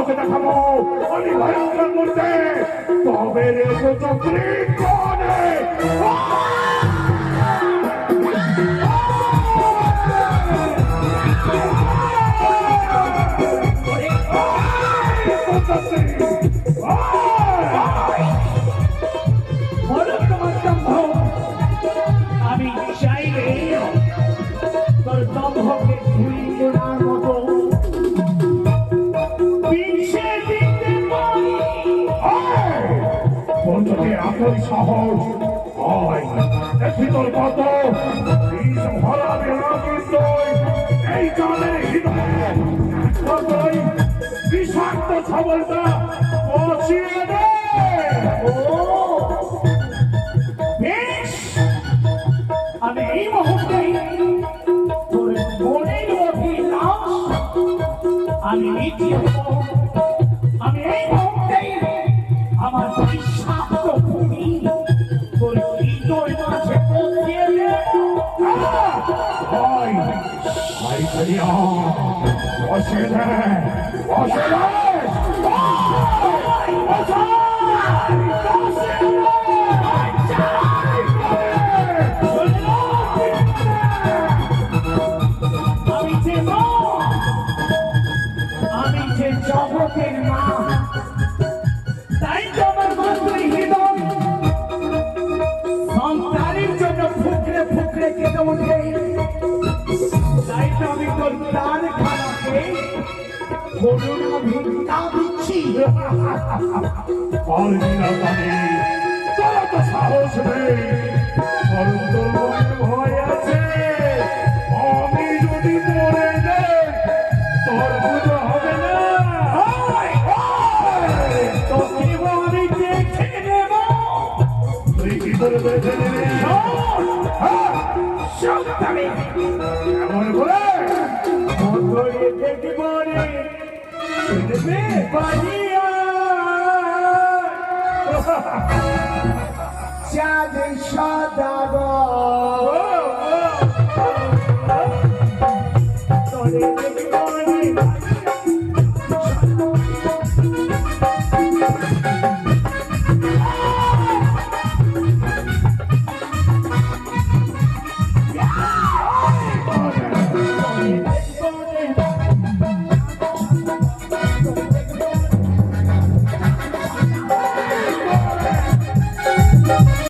তোকে দেখাবো আমি ভয়ঙ্কর করতে তবে রে চক্রী কোনে আমি চাইলে তোর দম্ভকে ধুই কেনার মতো পিছিয়ে দিতে পারি। বন্ধুকে এতই সাহস হয় দেখি তোর কত বিষ ভরাবে না কিন্তু এই কালের হৃদয়ে কতই বিষাক্ত ছবলটা পচিয়ে দে। ও বেশ, আমি এই মুহূর্তে তোর মনের অভিলাষ আমি মিটিয়ে দেব। আমি এই মুহূর্তে আমার বিষাক্ত ভূমি তোর হৃদয় মাঝে পচিয়ে দেব। ভাই ভাই করিয়া বসে দে বসে দে আমি যে জগতের মা, তাই তো আমার মাতৃ হৃদয় সন্তানের জন্য ফুকরে ফুকরে কেটে ওঠে। তাই তো আমি তোর প্রাণ খানাকে করুণা ভিক্ষা দিচ্ছি। পারবি না জানি তোরা তো সাহস নেই বরং তোর মনে ভয় আছে আমি যদি মরে যাই তোর পুজো হবে না। তোকে আমি দেখে নেব। তুই কি করে বেঁচে নিবি এমন করে ধরে দেখব রে দেখবে পারিয়া চাঁদ সদাগর